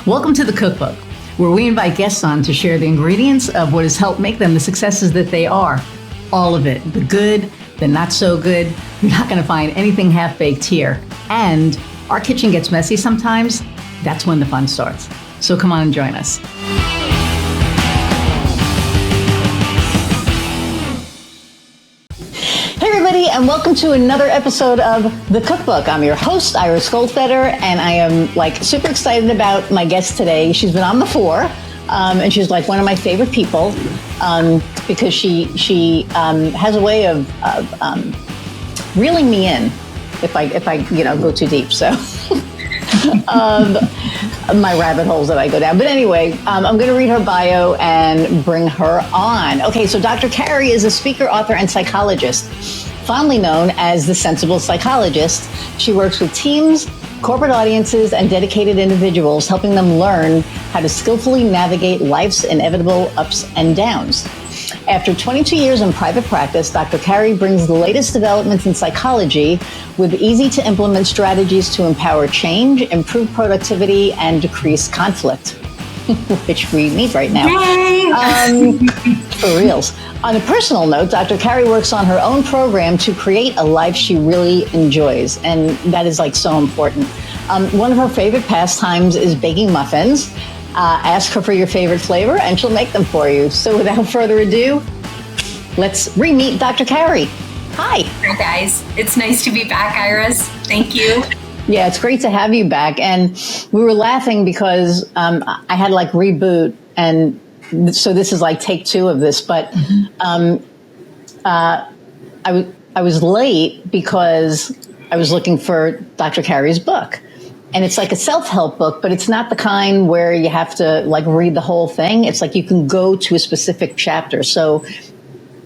Welcome to the Cookbook, where we invite guests on to share the ingredients of what has helped make them the successes that they are. All of it, the good, the not so good. You're not going to find anything half-baked here. And our kitchen gets messy sometimes. That's when the fun starts. So come on and join us. Hey everybody, and welcome to another episode of The Cookbook. I'm your host, Iris Goldfeder, and I am super excited about my guest today. She's been on before, and she's one of my favorite people because she has a way of reeling me in if I go too deep. So my rabbit holes that I go down. But anyway, I'm going to read her bio and bring her on. Okay, so Dr. Carey is a speaker, author, and psychologist, fondly known as the Sensible Psychologist. She works with teams, corporate audiences, and dedicated individuals, helping them learn how to skillfully navigate life's inevitable ups and downs. After 22 years in private practice, Dr. Carey brings the latest developments in psychology with easy-to-implement strategies to empower change, improve productivity, and decrease conflict, which we need right now. For reals. On a personal note, Dr. Carey works on her own program to create a life she really enjoys, and that is so important. One of her favorite pastimes is baking muffins. Ask her for your favorite flavor and she'll make them for you. So without further ado, let's re-meet Dr. Carey. Hi. Hi guys. It's nice to be back, Iris. Thank you. Yeah, it's great to have you back. And we were laughing because I had reboot, and so this is take 2 of this, but I was late because I was looking for Dr. Carey's book. And it's a self-help book, but it's not the kind where you have to read the whole thing. It's you can go to a specific chapter. So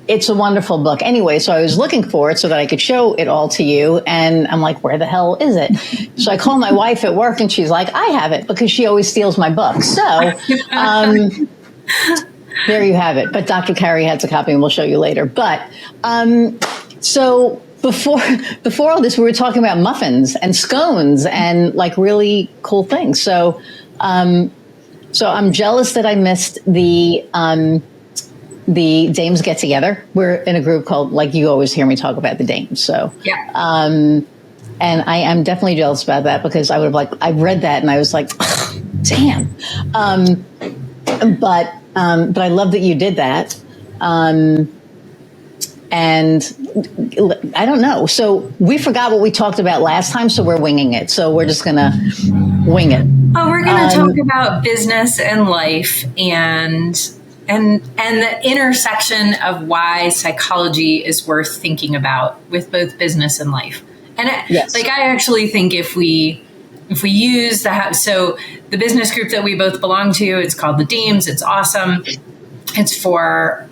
it's a wonderful book. Anyway, so I was looking for it so that I could show it all to you. And I'm where the hell is it? So I call my wife at work and she's I have it, because she always steals my books. So there you have it. But Dr. Carey has a copy and we'll show you later. But so before all this, we were talking about muffins and scones and really cool things. So, so I'm jealous that I missed the Dames get together. We're in a group called, you always hear me talk about the Dames. So, yeah. And I am definitely jealous about that, because I would have I read that and I was damn. But I love that you did that. And I don't know. So we forgot what we talked about last time, so we're winging it. So we're just going to wing it. Oh, we're going to talk about business and life and the intersection of why psychology is worth thinking about with both business and life. And yes. I actually think if we use so the business group that we both belong to, it's called the Dames. It's awesome. It's for,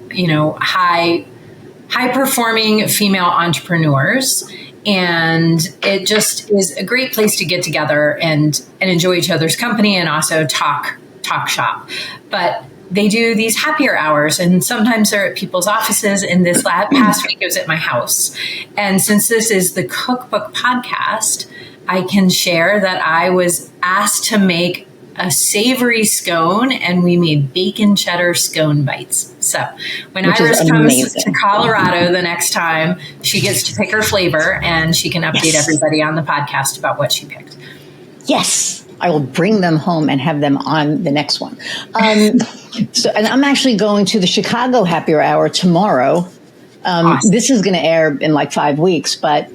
high performing female entrepreneurs. And it just is a great place to get together and enjoy each other's company and also talk shop. But they do these happier hours, and sometimes they're at people's offices. And this past week it was at my house. And since this is the Cookbook podcast, I can share that I was asked to make a savory scone, and we made bacon cheddar scone bites. So when Iris comes to Colorado the next time, she gets to pick her flavor, and she can update everybody on the podcast about what she picked. Yes, I will bring them home and have them on the next one. So, and I'm actually going to the Chicago Happier Hour tomorrow. Awesome. This is going to air in 5 weeks, but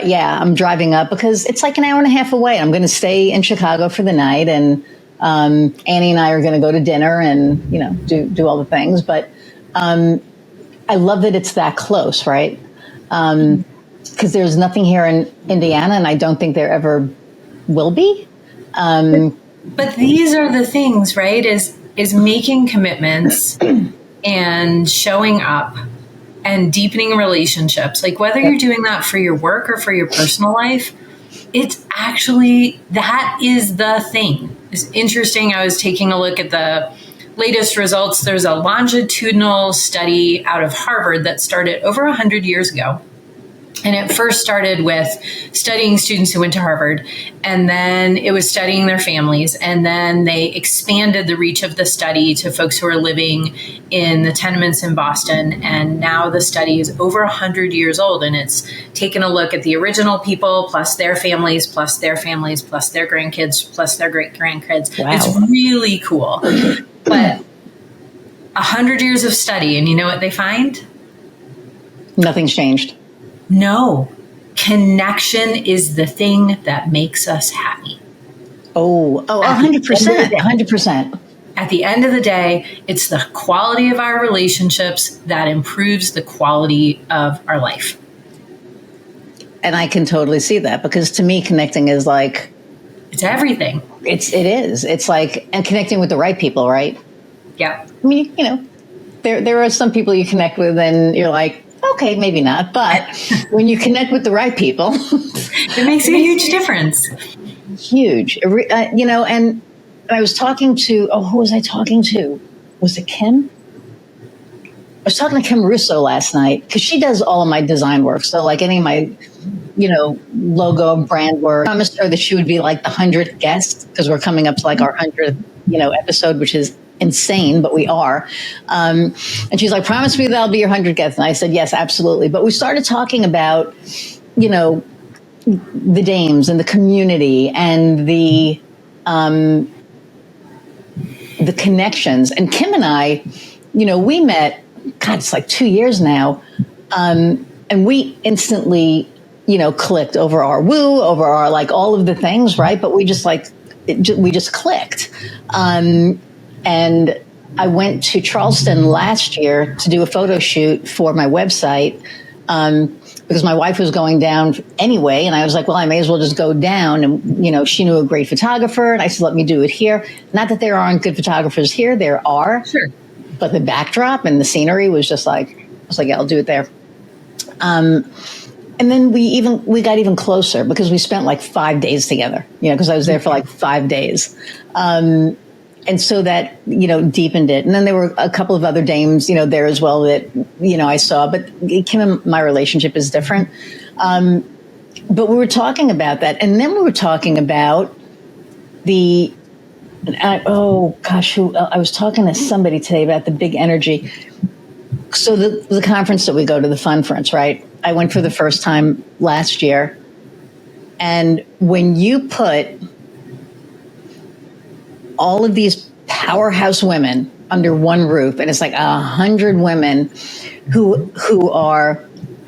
yeah, I'm driving up because it's an hour and a half away. I'm going to stay in Chicago for the night, and Annie and I are going to go to dinner and do all the things. But I love that it's that close, right? Because there's nothing here in Indiana, and I don't think there ever will be. But these are the things, right? Is making commitments and showing up and deepening relationships. Whether you're doing that for your work or for your personal life, it's actually, that is the thing. It's interesting. I was taking a look at the latest results. There's a longitudinal study out of Harvard that started over 100 years ago. And it first started with studying students who went to Harvard, and then it was studying their families. And then they expanded the reach of the study to folks who are living in the tenements in Boston. And now the study is over 100 years old, and it's taken a look at the original people, plus their families, plus their families, plus their grandkids, plus their great grandkids. Wow. It's really cool. But 100 years of study, and you know what they find? Nothing's changed. No, connection is the thing that makes us happy. Oh, 100%, 100%. At the end of the day, it's the quality of our relationships that improves the quality of our life. And I can totally see that, because to me, connecting is like, it's everything. It is. It's like, and connecting with the right people, right? Yeah. I mean, you know, there are some people you connect with and you're like, okay, maybe not. But when you connect with the right people, it makes a huge difference. Huge. You know, and I was talking to, who was I talking to? Was it Kim? I was talking to Kim Russo last night, because she does all of my design work. So like any of my, you know, logo, brand work. I promised her that she would be like the 100th guest, because we're coming up to like our 100th, you know, episode, which is insane, but we are. And she's like, promise me that I'll be your 100th guest. And I said, yes, absolutely. But we started talking about, you know, the dames and the community and the connections. And Kim and I, you know, we met, God, it's like 2 years now. And we instantly, you know, clicked over our woo, over our, like all of the things, right? But we just like, we just clicked. And I went to Charleston last year to do a photo shoot for my website, because my wife was going down anyway. And I was like, well, I may as well just go down. And, you know, she knew a great photographer. And I said, let me do it here. Not that there aren't good photographers here. There are. Sure. But the backdrop and the scenery was just like, I was like, yeah, I'll do it there. And then we got even closer, because we spent like 5 days together, you know, because I was there for like 5 days. And so that, you know, deepened it. And then there were a couple of other dames, you know, there as well that, you know, I saw. But Kim and my relationship is different. But we were talking about that. And then we were talking about I was talking to somebody today about the big energy. So the conference that we go to, the Funference, right? I went for the first time last year. And when you put all of these powerhouse women under one roof, and it's like 100 women who are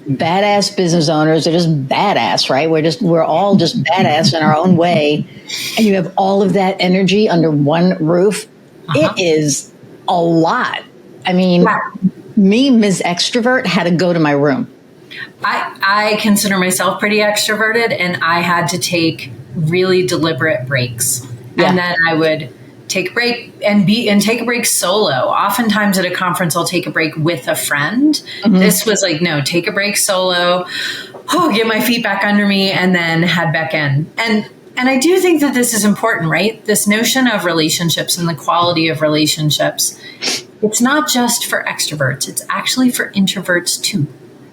badass business owners, they're just badass, right? We're all just badass in our own way. And you have all of that energy under one roof. It is a lot. I mean, me, Ms. Extrovert, had to go to my room. I consider myself pretty extroverted, and I had to take really deliberate breaks. Yeah. And then I would take a break and take a break solo. Oftentimes at a conference, I'll take a break with a friend. Mm-hmm. This was like, no, take a break solo. Get my feet back under me, and then head back in. And I do think that this is important, right? This notion of relationships and the quality of relationships. It's not just for extroverts. It's actually for introverts too.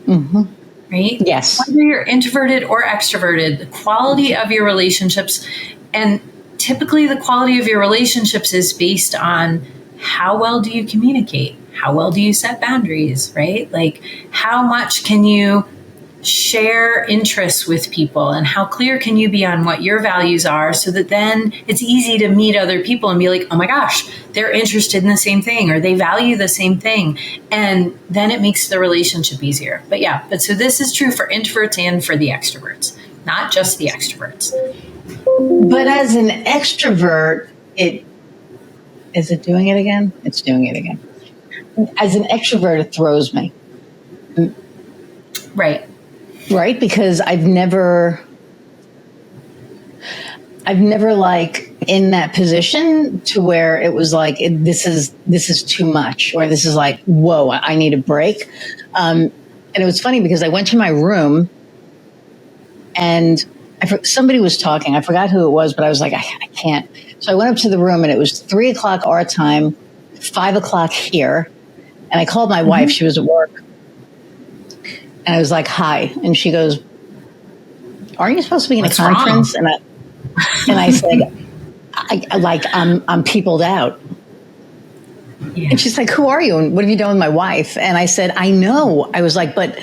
Mm-hmm. Right? Yes. Whether you're introverted or extroverted, the quality of your relationships, and typically the quality of your relationships is based on how well do you communicate? How well do you set boundaries, right? Like, how much can you share interests with people, and how clear can you be on what your values are, so that then it's easy to meet other people and be like, oh my gosh, they're interested in the same thing, or they value the same thing. And then it makes the relationship easier. But so this is true for introverts and for the extroverts, not just the extroverts. But as an extrovert, is it doing it again? It's doing it again. As an extrovert, it throws me. Right, because I've never like in that position to where it was like, this is too much, or this is like, whoa, I need a break. And it was funny because I went to my room and somebody was talking. I forgot who it was, but I was like, I can't. So I went up to the room, and it was 3:00 our time, 5:00 here. And I called my wife. She was at work. And I was like, hi. And she goes, aren't you supposed to be in What's a conference? wrong? And I said, I'm peopled out. Yeah. And she's like, who are you? And what have you done with my wife? And I said, I know. I was like, but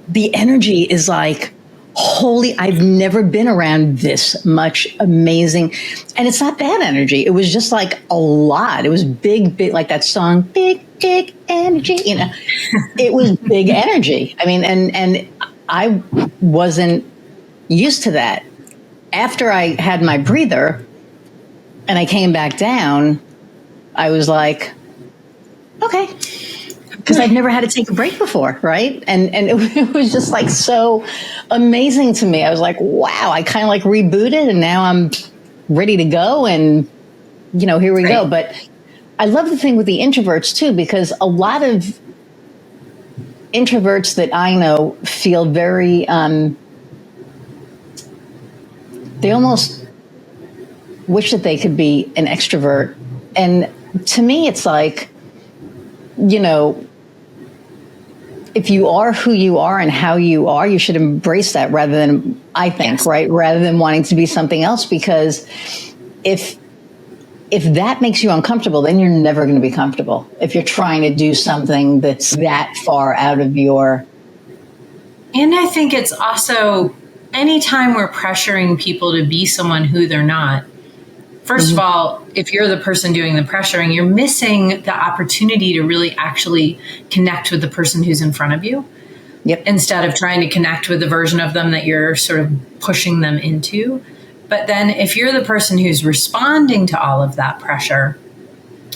the energy is like, holy, I've never been around this much amazing. And it's not bad energy. It was just like a lot. It was big, like that song, big energy, it was big energy. I mean, and I wasn't used to that. After I had my breather and I came back down, I was like, okay, because I've never had to take a break before, right? And it was just like so amazing to me. I was like, wow, I kind of like rebooted and now I'm ready to go and, here we go. But I love the thing with the introverts too, because a lot of introverts that I know feel very, they almost wish that they could be an extrovert. And to me, it's like, if you are who you are and how you are, you should embrace that rather than, I think, yes. Right? Rather than wanting to be something else, because if that makes you uncomfortable, then you're never going to be comfortable. If you're trying to do something that's that far out of your. And I think it's also anytime we're pressuring people to be someone who they're not, first of all, if you're the person doing the pressuring, you're missing the opportunity to really actually connect with the person who's in front of you. Yep. Instead of trying to connect with the version of them that you're sort of pushing them into. But then if you're the person who's responding to all of that pressure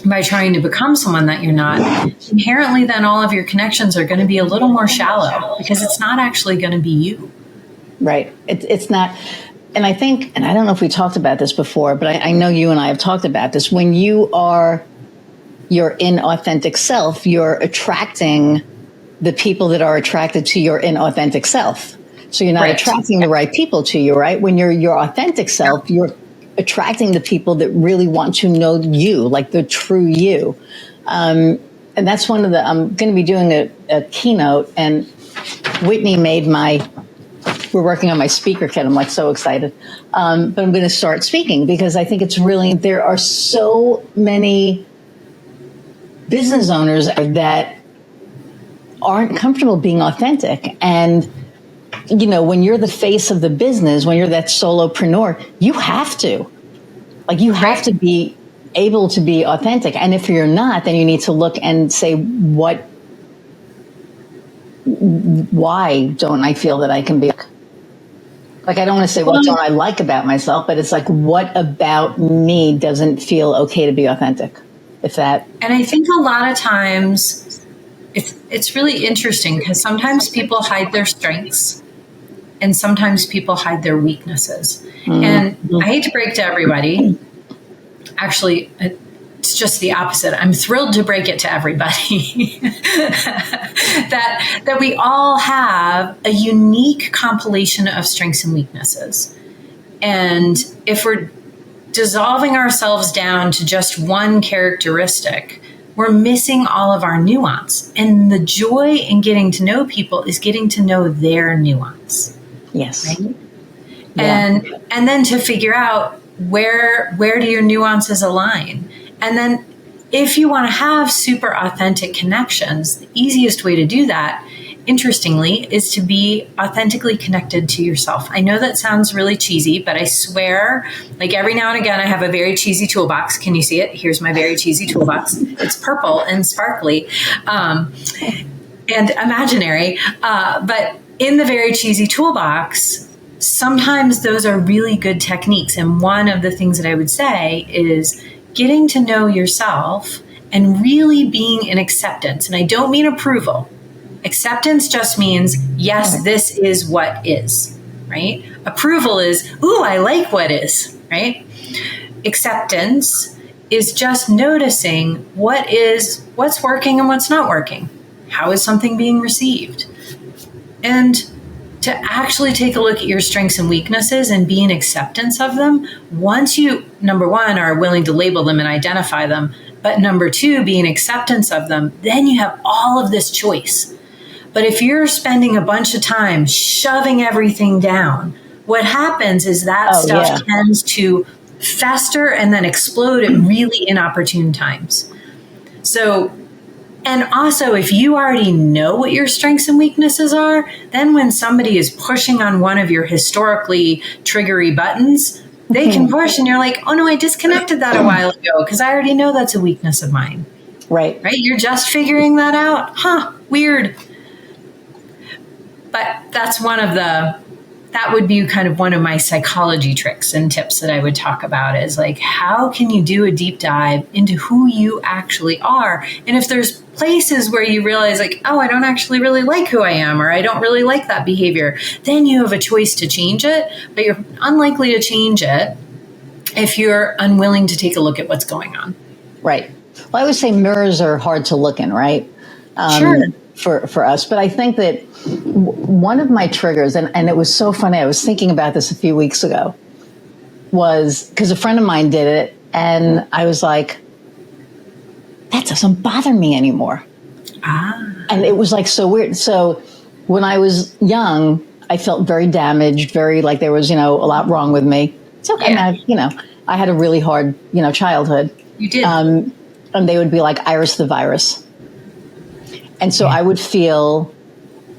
by trying to become someone that you're not, inherently then all of your connections are going to be a little more shallow because it's not actually going to be you. Right. It's not. And I think, and I don't know if we talked about this before, but I know you and I have talked about this. When you are your inauthentic self, you're attracting the people that are attracted to your inauthentic self. So you're not attracting the right people to you, right? When you're your authentic self, you're attracting the people that really want to know you, like the true you. And that's one of the, I'm going to be doing a keynote, and Whitney made we're working on my speaker kit. I'm like so excited. But I'm going to start speaking because I think it's really, there are so many business owners that aren't comfortable being authentic. And, when you're the face of the business, when you're that solopreneur, you have to to be able to be authentic. And if you're not, then you need to look and say, why don't I feel that I can be? Like, I don't want to say what don't I like about myself, but it's like, what about me doesn't feel okay to be authentic? And I think a lot of times it's really interesting because sometimes people hide their strengths and sometimes people hide their weaknesses. Mm-hmm. And I hate to break to everybody. Actually, it's just the opposite. I'm thrilled to break it to everybody that we all have a unique compilation of strengths and weaknesses. And if we're dissolving ourselves down to just one characteristic, we're missing all of our nuance. And the joy in getting to know people is getting to know their nuance. Yes. Right? Yeah. And then to figure out where do your nuances align? And then if you want to have super authentic connections, the easiest way to do that, interestingly, is to be authentically connected to yourself. I know that sounds really cheesy, but I swear, like every now and again, I have a very cheesy toolbox. Can you see it? Here's my very cheesy toolbox. It's purple and sparkly and imaginary. But in the very cheesy toolbox, sometimes those are really good techniques. And one of the things that I would say is getting to know yourself and really being in acceptance. And I don't mean approval. Acceptance just means, yes, this is what is, right? Approval is, ooh, I like what is, right? Acceptance is just noticing what's working and what's not working. How is something being received? And to actually take a look at your strengths and weaknesses and be in acceptance of them, once you, number one, are willing to label them and identify them, but number two, be in acceptance of them, then you have all of this choice But if you're spending a bunch of time shoving everything down, what happens is that stuff tends to fester and then explode at really inopportune times. So, and also, if you already know what your strengths and weaknesses are, then when somebody is pushing on one of your historically triggery buttons, they can push and you're like, oh no, I disconnected that a while ago because I already know that's a weakness of mine. Right. Right? You're just figuring that out? Huh, weird. But that's that would be kind of one of my psychology tricks and tips that I would talk about is like, how can you do a deep dive into who you actually are? And if there's places where you realize like, oh, I don't actually really like who I am, or I don't really like that behavior, then you have a choice to change it, but you're unlikely to change it if you're unwilling to take a look at what's going on. Right. Well, I would say mirrors are hard to look in, right? Sure. For us. But I think that one of my triggers, and it was so funny, I was thinking about this a few weeks ago, was because a friend of mine did it, and I was like, that doesn't bother me anymore. And it was like so weird. So when I was young, I felt very damaged, very like there was, a lot wrong with me. It's okay. Yeah. I had a really hard, childhood. You did. And they would be like, Iris the virus. And so I would feel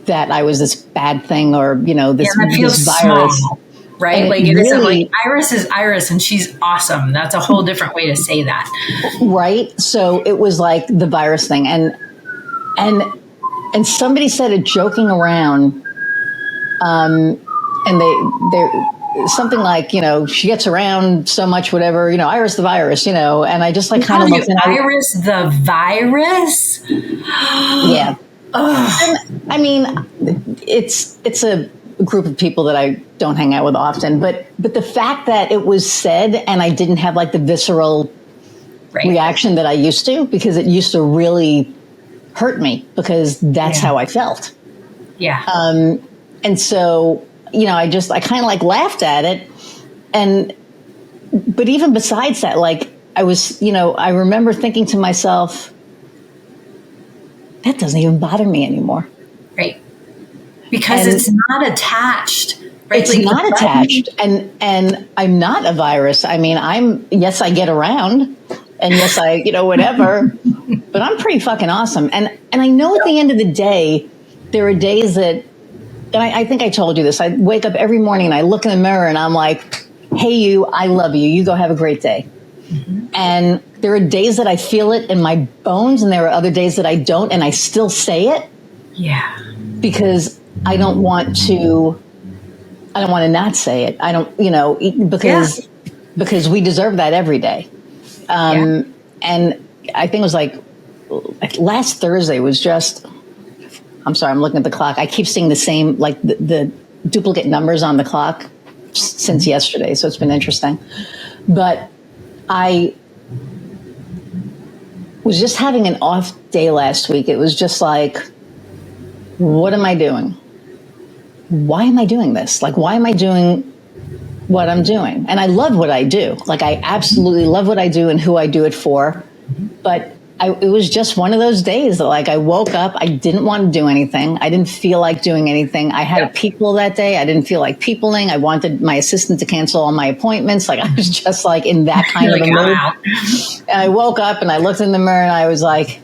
that I was this bad thing or, this virus. Small, right? And like it isn't like Iris is Iris and she's awesome. That's a whole different way to say that. Right. So it was like the virus thing. And somebody said it joking around. And they something like, she gets around so much, whatever, Iris the virus, and I just like kind of looked at Iris the virus. Yeah. I mean, it's a group of people that I don't hang out with often, but the fact that it was said and I didn't have like the visceral reaction that I used to, because it used to really hurt me because that's how I felt. Yeah. And so, I kind of like laughed at it. But even besides that, like I was, I remember thinking to myself, that doesn't even bother me anymore. Right. Because it's not attached. Right? It's not attached. And I'm not a virus. I mean, yes, I get around and yes, I, whatever, but I'm pretty fucking awesome. And I know at the end of the day, there are days that, and I think I told you this, I wake up every morning and I look in the mirror and I'm like, hey, you, I love you. You go have a great day. Mm-hmm. And there are days that I feel it in my bones and there are other days that I don't, and I still say it. Yeah. Because I don't want to not say it. I don't, because we deserve that every day. And I think it was like last Thursday was just, I'm sorry, I'm looking at the clock. I keep seeing the same, like the duplicate numbers on the clock since yesterday. So it's been interesting. But I was just having an off day last week. It was just like, what am I doing? Why am I doing this? Like, why am I doing what I'm doing? And I love what I do. Like, I absolutely love what I do and who I do it for. But it was just one of those days that, like, I woke up, I didn't want to do anything. I didn't feel like doing anything. I had a people that day. I didn't feel like peopling. I wanted my assistant to cancel all my appointments. Like, I was just like in that kind of a mood. And I woke up and I looked in the mirror and I was like,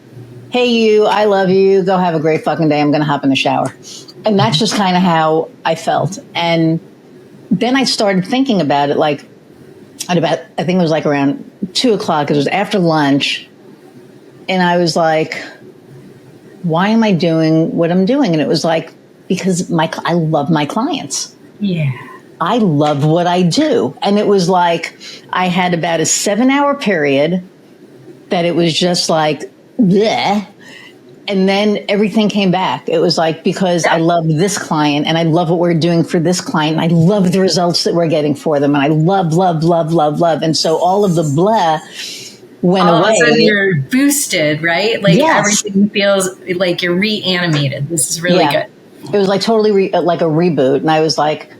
hey, you, I love you. Go have a great fucking day. I'm going to hop in the shower. And that's just kind of how I felt. And then I started thinking about it, like at about, I think it was like around 2:00. It was after lunch. And I was like, why am I doing what I'm doing? And it was like, because I love my clients. Yeah. I love what I do. And it was like, I had about a 7-hour period that it was just like, bleh. And then everything came back. It was like, because I love this client and I love what we're doing for this client. And I love the results that we're getting for them. And I love, love, love, love, love. And so all of the blah went away. All of a sudden you're boosted, right? Like everything feels like you're reanimated. This is really good. It was like totally like a reboot. And I was like,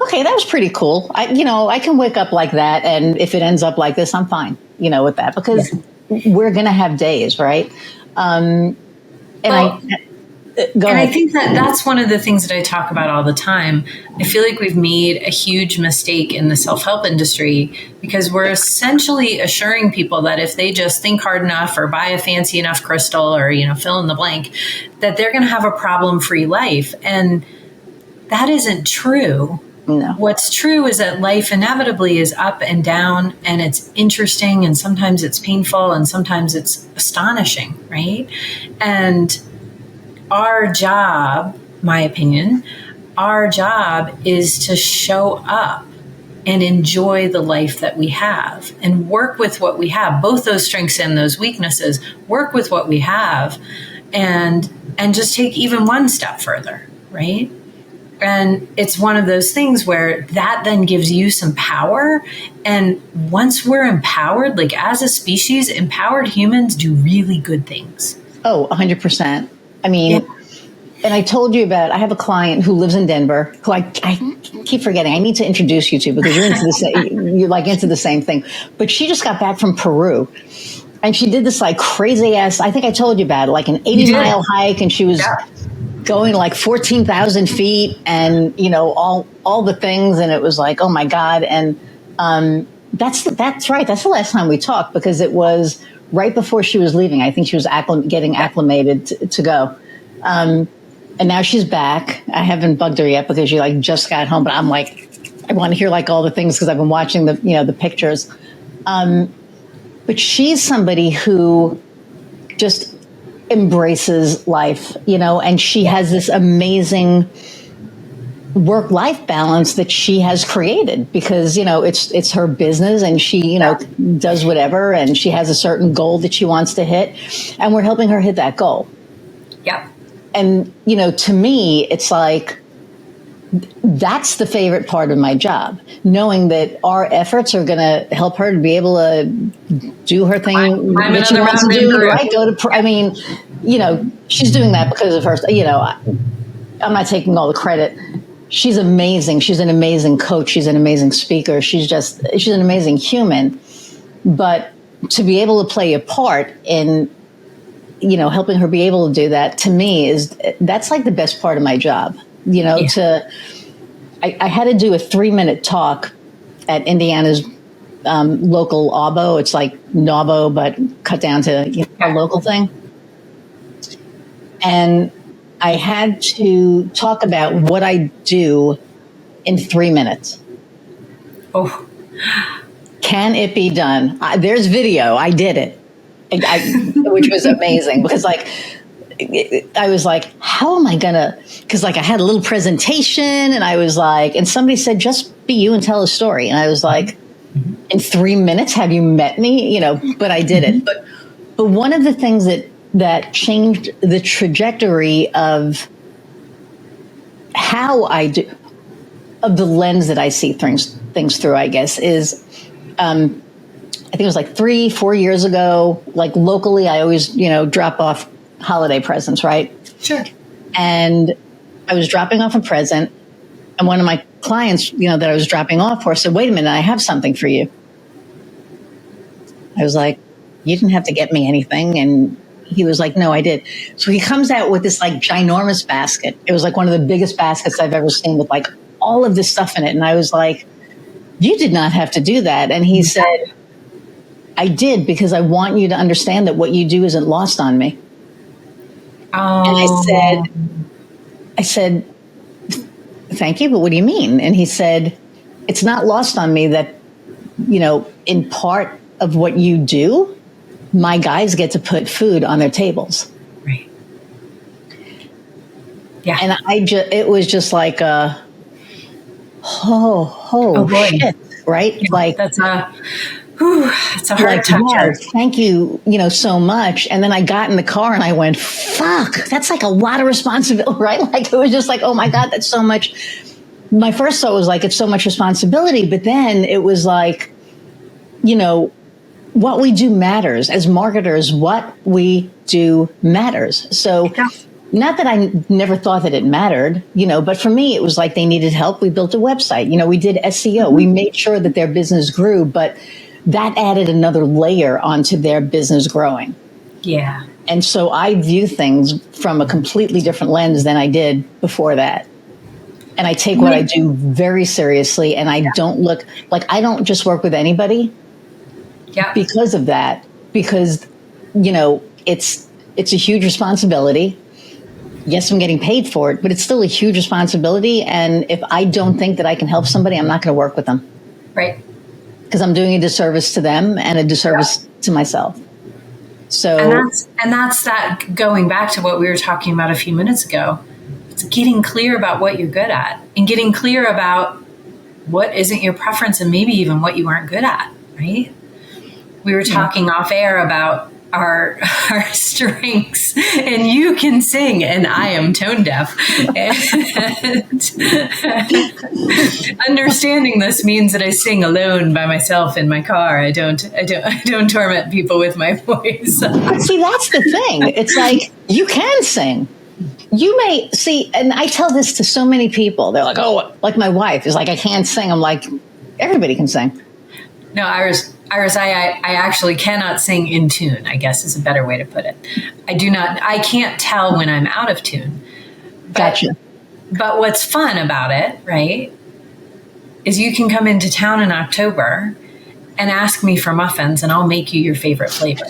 okay, that was pretty cool. I can wake up like that. And if it ends up like this, I'm fine, with that, because we're going to have days, right? Go And ahead. I think that that's one of the things that I talk about all the time. I feel like we've made a huge mistake in the self-help industry because we're essentially assuring people that if they just think hard enough or buy a fancy enough crystal or, fill in the blank, that they're going to have a problem-free life. And that isn't true. No. What's true is that life inevitably is up and down, and it's interesting, and sometimes it's painful, and sometimes it's astonishing, right? And our job, my opinion, our job is to show up and enjoy the life that we have and work with what we have, both those strengths and those weaknesses, work with what we have and just take even one step further, right? And it's one of those things where that then gives you some power. And once we're empowered, like as a species, empowered humans do really good things. Oh, 100%. I mean, and I told you about, I have a client who lives in Denver who I keep forgetting. I need to introduce you to because you're into into the same thing. But she just got back from Peru. And she did this like crazy ass, I think I told you about it, like an 80-mile hike. And she was going like 14,000 feet and, all the things. And it was like, oh my God. And that's right. That's the last time we talked because it was right before she was leaving. I think she was getting acclimated to go. And now she's back. I haven't bugged her yet because she like just got home, but I'm like, I want to hear like all the things because I've been watching the pictures. But she's somebody who just embraces life, and she has this amazing work-life balance that she has created because, it's her business and she, does whatever and she has a certain goal that she wants to hit and we're helping her hit that goal. Yep. And, to me, it's like, that's the favorite part of my job, knowing that our efforts are going to help her to be able to do her thing that she wants to do, right? She's doing that because of her, I'm not taking all the credit. She's amazing. She's an amazing coach. She's an amazing speaker. She's an amazing human. But to be able to play a part in, helping her be able to do that, to me, that's like the best part of my job. I had to do a 3-minute talk at Indiana's local AWBO. It's like NAWBO, but cut down to a local thing. And I had to talk about what I do in 3 minutes. Oh, can it be done? There's video. I did it, which was amazing because I was like, how am I gonna? Because I had a little presentation, and I was like, and somebody said, just be you and tell a story, and I was like, in 3 minutes, have you met me? But I did it. But one of the things that changed the trajectory of how I do, of the lens that I see things through, I guess, is, I think it was like 3-4 years ago, like locally, I always, drop off holiday presents, right? Sure. And I was dropping off a present, and one of my clients, that I was dropping off for said, wait a minute, I have something for you. I was like, you didn't have to get me anything. And he was like, no, I did. So he comes out with this like ginormous basket. It was like one of the biggest baskets I've ever seen with like all of this stuff in it. And I was like, you did not have to do that. And he said, I did because I want you to understand that what you do isn't lost on me. Oh. And I said, thank you, but what do you mean? And he said, it's not lost on me that, in part of what you do, my guys get to put food on their tables. Right. Yeah. And it was just like, shit, right? Yeah, like it's a hard toucher. Thank you, so much. And then I got in the car and I went, fuck, that's like a lot of responsibility, right? Like, it was just like, oh my God, that's so much. My first thought was like, it's so much responsibility. But then it was like, what we do matters. As marketers, what we do matters. So not that I never thought that it mattered, but for me, it was like they needed help. We built a website, we did SEO. Mm-hmm. We made sure that their business grew, but that added another layer onto their business growing. Yeah. And so I view things from a completely different lens than I did before that. And I take what I do very seriously, and I don't look like, I don't just work with anybody because of that, because, it's a huge responsibility. Yes, I'm getting paid for it, but it's still a huge responsibility. And if I don't think that I can help somebody, I'm not going to work with them. Right. Because I'm doing a disservice to them and a disservice to myself. So, and that's that going back to what we were talking about a few minutes ago. It's getting clear about what you're good at and getting clear about what isn't your preference and maybe even what you aren't good at, right? We were talking off air about our strengths, and you can sing and I am tone deaf. And understanding this means that I sing alone by myself in my car. I don't torment people with my voice. But see, that's the thing. It's like, you can sing. You may see, and I tell this to so many people. They're like, oh, like my wife is like, I can't sing. I'm like, everybody can sing. No, Iris, I actually cannot sing in tune, I guess is a better way to put it. I can't tell when I'm out of tune. Gotcha. But what's fun about it, right, is you can come into town in October and ask me for muffins and I'll make you your favorite flavor,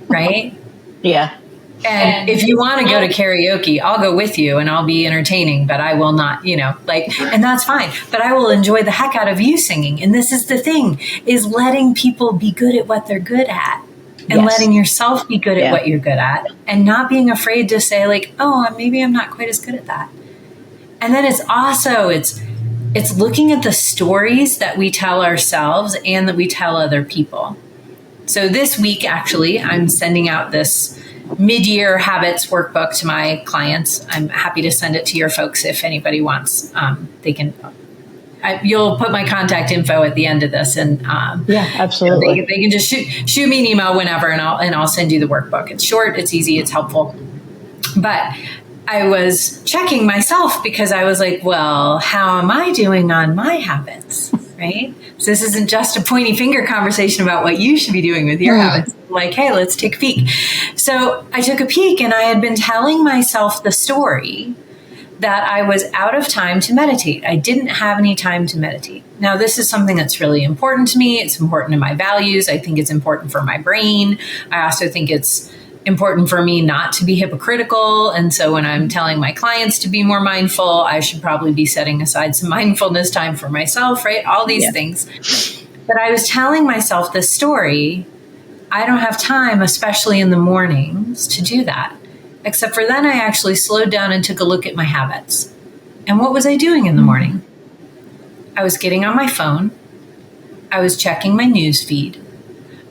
right? Yeah. And if you want to go to karaoke, I'll go with you and I'll be entertaining, but I will not, and that's fine. But I will enjoy the heck out of you singing. And this is the thing, is letting people be good at what they're good at and letting yourself be good at what you're good at and not being afraid to say like, oh, maybe I'm not quite as good at that. And then it's also, it's looking at the stories that we tell ourselves and that we tell other people. So this week, actually, I'm sending out this mid-year habits workbook to my clients. I'm happy to send it to your folks if anybody wants. They can. You'll put my contact info at the end of this, and absolutely. They can just shoot me an email whenever, and I'll send you the workbook. It's short, it's easy, it's helpful. But I was checking myself because I was like, well, how am I doing on my habits? Right? So this isn't just a pointy finger conversation about what you should be doing with your habits. Like, hey, let's take a peek. So I took a peek and I had been telling myself the story that I was out of time to meditate. I didn't have any time to meditate. Now, this is something that's really important to me. It's important to my values. I think it's important for my brain. I also think it's important for me not to be hypocritical. And so when I'm telling my clients to be more mindful, I should probably be setting aside some mindfulness time for myself, right? All these things. But I was telling myself this story. I don't have time, especially in the mornings, to do that. Except for then I actually slowed down and took a look at my habits. And what was I doing in the morning? I was getting on my phone. I was checking my news feed.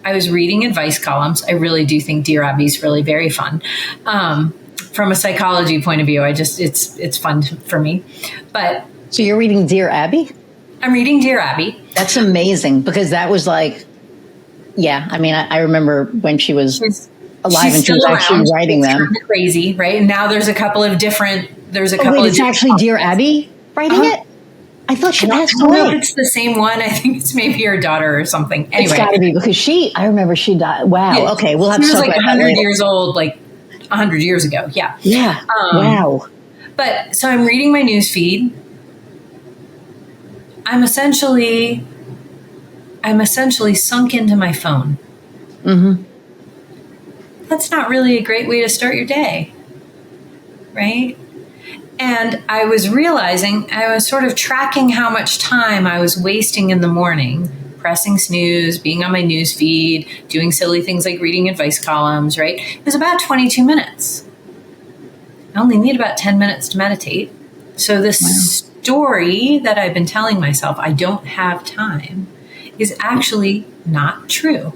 I was reading advice columns. I really do think Dear Abby is really very fun. From a psychology point of view, it's fun for me. But so you're reading Dear Abby? I'm reading Dear Abby. That's amazing, because that was like, I remember when she was alive and she was actually writing them. Kind of crazy, right? And now there's a couple of different. It's actually Dear Abby writing it. I thought she passed away. I don't know if it's the same one. I think it's maybe her daughter or something. Anyway, it's got to be, because I remember she died. Wow. Yeah. Okay, we'll have to talk about that. She was like 100 years old, like 100 years ago. Yeah. Yeah. Wow. But so I'm reading my news feed. I'm essentially sunk into my phone. Mm-hmm. That's not really a great way to start your day, right? And I was realizing, I was sort of tracking how much time I was wasting in the morning, pressing snooze, being on my news feed, doing silly things like reading advice columns, right? It was about 22 minutes. I only need about 10 minutes to meditate. So this story that I've been telling myself, I don't have time, is actually not true.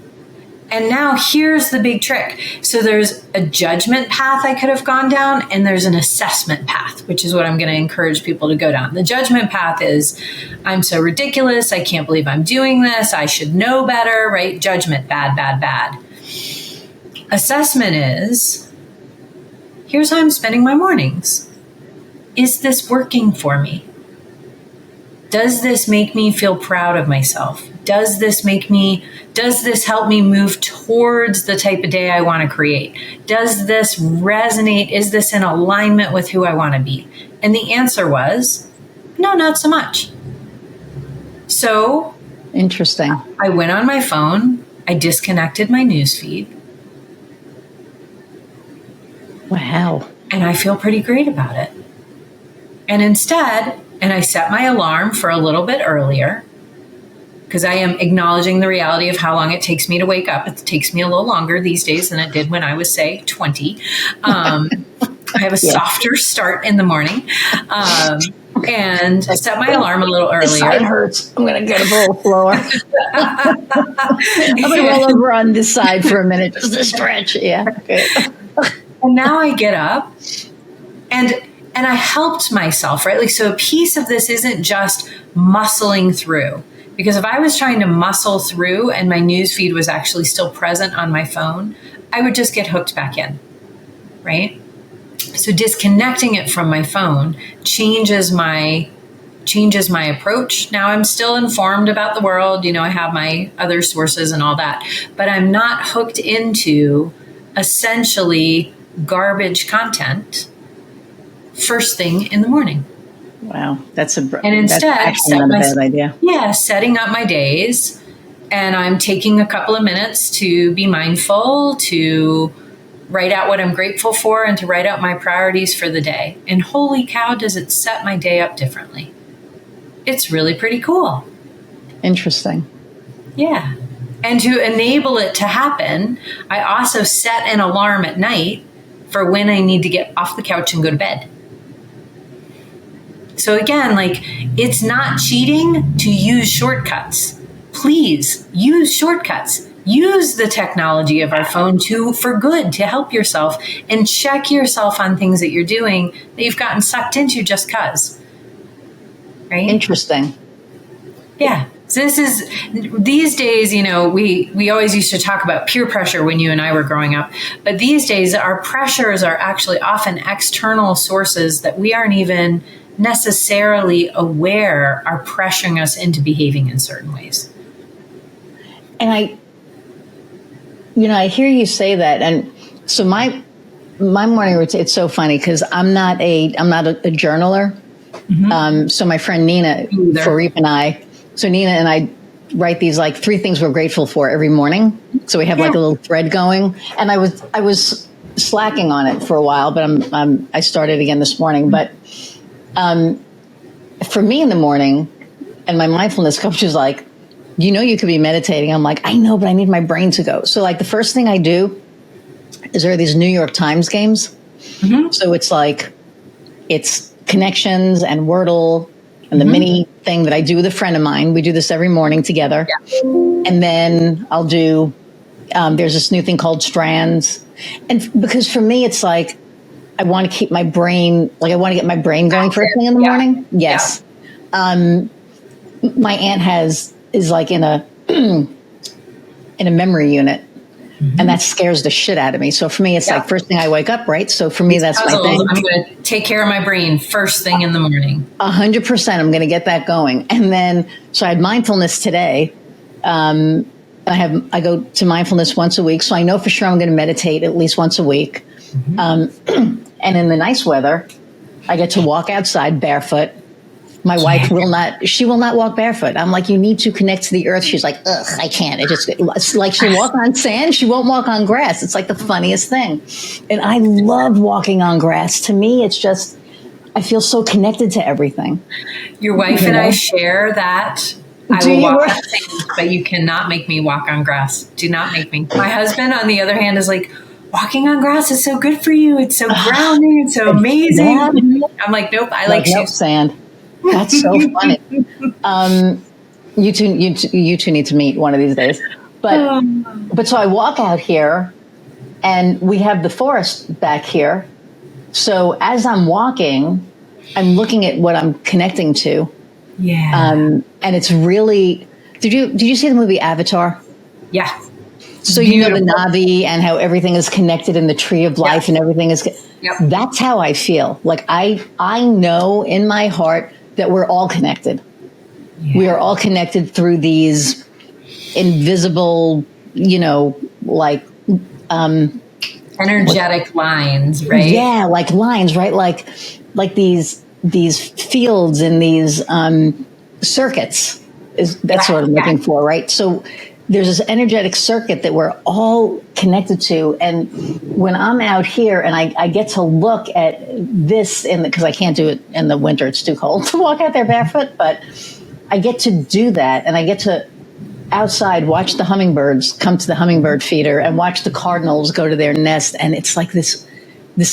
And now here's the big trick. So there's a judgment path I could have gone down, and there's an assessment path, which is what I'm going to encourage people to go down. The judgment path is, I'm so ridiculous. I can't believe I'm doing this. I should know better, right? Judgment, bad, bad, bad. Assessment is, here's how I'm spending my mornings. Is this working for me? Does this make me feel proud of myself? Does this help me move towards the type of day I want to create? Does this resonate? Is this in alignment with who I want to be? And the answer was, no, not so much. So interesting. I went on my phone. I disconnected my newsfeed. Wow. And I feel pretty great about it. And instead, I set my alarm for a little bit earlier, because I am acknowledging the reality of how long it takes me to wake up. It takes me a little longer these days than it did when I was, say, 20. I have a softer start in the morning. And I set my alarm a little earlier. My side hurts. I'm going to get a little slower. I'm going to roll over on this side for a minute just to stretch. Yeah. Okay. And now I get up and I helped myself, right? Like, so a piece of this isn't just muscling through. Because if I was trying to muscle through and my newsfeed was actually still present on my phone, I would just get hooked back in, right? So disconnecting it from my phone changes my approach. Now I'm still informed about the world. I have my other sources and all that, but I'm not hooked into essentially garbage content first thing in the morning. Wow, that's and instead not a bad idea. Yeah, setting up my days, and I'm taking a couple of minutes to be mindful, to write out what I'm grateful for, and to write out my priorities for the day. And holy cow, does it set my day up differently? It's really pretty cool. Interesting. Yeah. And to enable it to happen, I also set an alarm at night for when I need to get off the couch and go to bed. So again, like, it's not cheating to use shortcuts. Please use shortcuts. Use the technology of our phone for good, to help yourself, and check yourself on things that you're doing that you've gotten sucked into just because. Right? Interesting. Yeah. So these days, we always used to talk about peer pressure when you and I were growing up, but these days our pressures are actually often external sources that we aren't even necessarily aware are pressuring us into behaving in certain ways. And I hear you say that. And so my morning routine, it's so funny because I'm not a journaler. Mm-hmm. So my friend Nina and I write these like 3 things we're grateful for every morning. So we have like a little thread going, and I was slacking on it for a while, but I started again this morning. But for me in the morning, and my mindfulness coach is like, you could be meditating. I'm like, I know, but I need my brain to go. So like the first thing I do is there are these New York Times games. Mm-hmm. So it's connections and Wordle and the mini thing that I do with a friend of mine. We do this every morning together. Yeah. And then I'll do, there's this new thing called Strands. And because for me, it's like, I want to keep my brain, I want to get my brain going first thing in the morning. Yes. Yeah. My aunt is like in a memory unit. Mm-hmm. And that scares the shit out of me. So for me, it's like first thing I wake up, right? So for me, that's my thing. I'm going to take care of my brain first thing in the morning. 100%. I'm going to get that going. And then, so I had mindfulness today. I go to mindfulness once a week. So I know for sure I'm going to meditate at least once a week. Mm-hmm. And in the nice weather, I get to walk outside barefoot. My wife will not walk barefoot. I'm like, you need to connect to the earth. She's like, ugh, I can't. It's like she'll walk on sand. She won't walk on grass. It's like the funniest thing. And I love walking on grass. To me, it's just, I feel so connected to everything. Your wife and I share that. I will walk on sand, but you cannot make me walk on grass. Do not make me. My husband, on the other hand, is like, walking on grass is so good for you. It's so grounding. It's so amazing. Yeah. I'm like, nope, I like sand. That's so funny. You two need to meet one of these days. But so I walk out here, and we have the forest back here. So as I'm walking, I'm looking at what I'm connecting to. Yeah. And it's really. Did you see the movie Avatar? Yeah. So beautiful. The Na'vi and how everything is connected in the tree of life, and everything is. Yep. That's how I feel. Like I know in my heart that we're all connected. Yeah. We are all connected through these invisible, like energetic lines, right? Yeah, like lines, right? Like these fields and these circuits. That's what I'm looking for, right? So there's this energetic circuit that we're all connected to, and when I'm out here and I get to look at this because I can't do it in the winter, it's too cold to walk out there barefoot, but I get to do that, and I get to outside watch the hummingbirds come to the hummingbird feeder and watch the cardinals go to their nest, and it's like this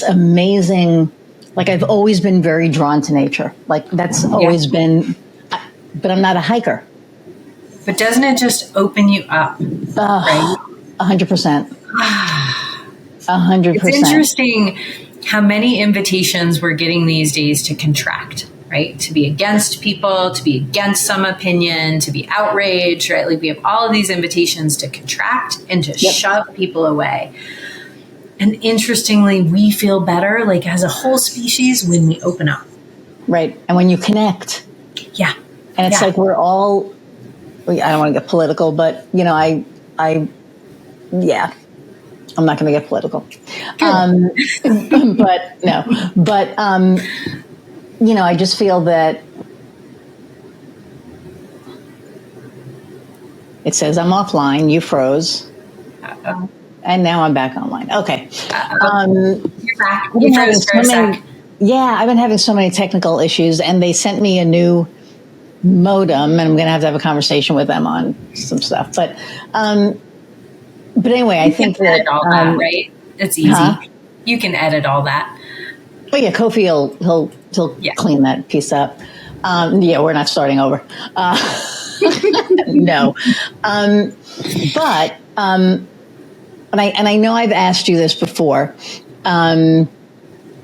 amazing, like I've always been very drawn to nature, like that's always been, but I'm not a hiker. But doesn't it just open you up? Right? 100%. 100%. It's interesting how many invitations we're getting these days to contract, right? To be against people, to be against some opinion, to be outraged, right? Like we have all of these invitations to contract and to shove people away. And interestingly, we feel better, like as a whole species, when we open up. Right. And when you connect. Yeah. And it's like we're all, I don't want to get political, but I'm not going to get political. But I just feel that it says I'm offline, you froze. Uh-oh. And now I'm back online. Okay. You're back. You froze for a sec. Yeah, I've been having so many technical issues, and they sent me a new modem, and I'm going to have a conversation with them on some stuff. But anyway, I think that edit all that, right? It's easy. You can edit all that. Oh yeah, Kofi he'll clean that piece up. We're not starting over. No, but I know I've asked you this before.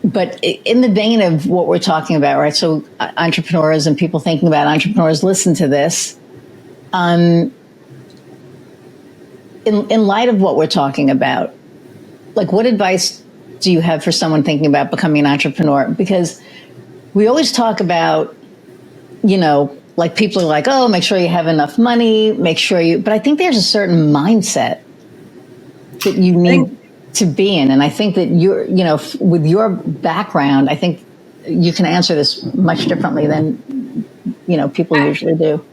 But in the vein of what we're talking about, right? So entrepreneurs and people thinking about entrepreneurs, listen to this. In light of what we're talking about, like what advice do you have for someone thinking about becoming an entrepreneur? Because we always talk about, like people are like, oh, make sure you have enough money, but I think there's a certain mindset that you need to be in. And I think that with your background, I think you can answer this much differently than, people usually do.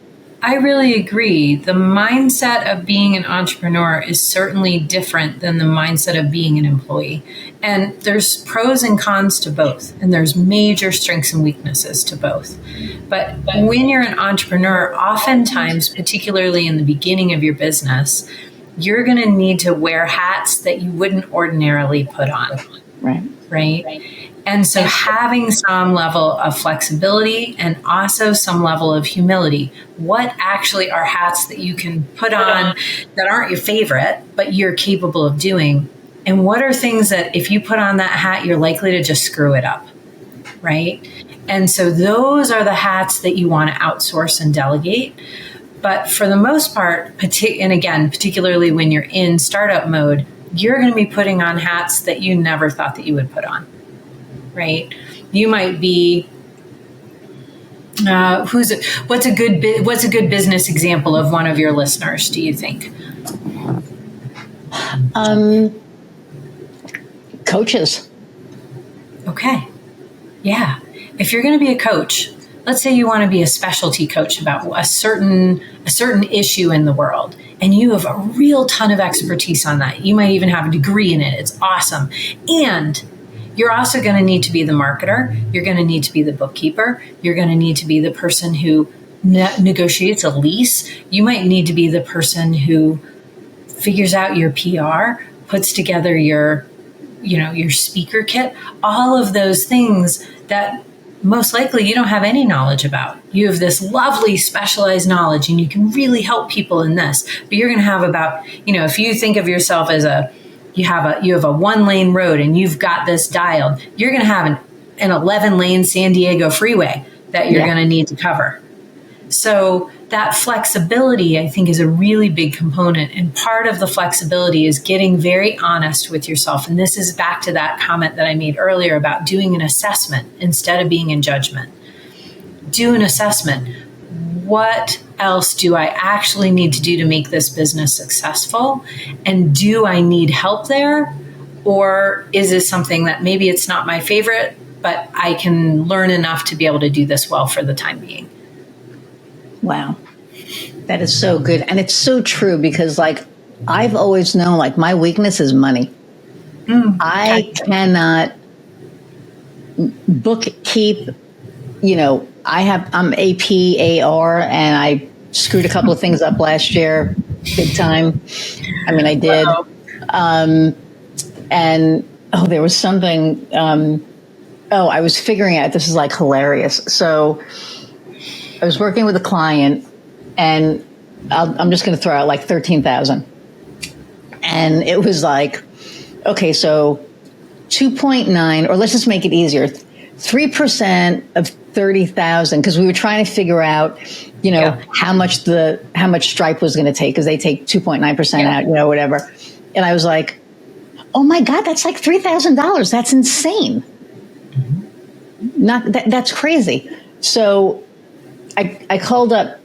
I really agree. The mindset of being an entrepreneur is certainly different than the mindset of being an employee. And there's pros and cons to both. And there's major strengths and weaknesses to both. But when you're an entrepreneur, oftentimes, particularly in the beginning of your business, you're going to need to wear hats that you wouldn't ordinarily put on. Right. And so having some level of flexibility and also some level of humility. What actually are hats that you can put on that aren't your favorite, but you're capable of doing? And what are things that if you put on that hat, you're likely to just screw it up, right? And so those are the hats that you want to outsource and delegate. But for the most part, and again, particularly when you're in startup mode, you're going to be putting on hats that you never thought that you would put on, right? You might be, what's a good business example of one of your listeners, do you think? Coaches. Okay. Yeah. If you're going to be a coach, let's say you want to be a specialty coach about a certain issue in the world, and you have a real ton of expertise on that. You might even have a degree in it. It's awesome. And you're also going to need to be the marketer. You're going to need to be the bookkeeper. You're going to need to be the person who negotiates a lease. You might need to be the person who figures out your PR, puts together your speaker kit, all of those things that most likely you don't have any knowledge about. You have this lovely specialized knowledge and you can really help people in this, but you're going to have about, if you think of yourself as you have a 1-lane road and you've got this dialed, you're going to have an 11-lane San Diego freeway that you're going to need to cover. So that flexibility, I think, is a really big component. And part of the flexibility is getting very honest with yourself. And this is back to that comment that I made earlier about doing an assessment instead of being in judgment. Do an assessment. What else do I actually need to do to make this business successful? And do I need help there? Or is this something that maybe it's not my favorite, but I can learn enough to be able to do this well for the time being? Wow. That is so good. And it's so true because like I've always known like my weakness is money. I cannot bookkeep, I'm AP, AR, and I screwed a couple of things up last year, big time. I mean, I did. There was something, I was figuring out, this is like hilarious. So I was working with a client and I'm just going to throw out like 13,000. And it was like, okay, so 2.9, or let's just make it easier, 3% of 30,000, because we were trying to figure out, how much Stripe was going to take, because they take 2.9% out, whatever. And I was like, oh my God, that's like $3,000. That's insane. That's crazy. So I called up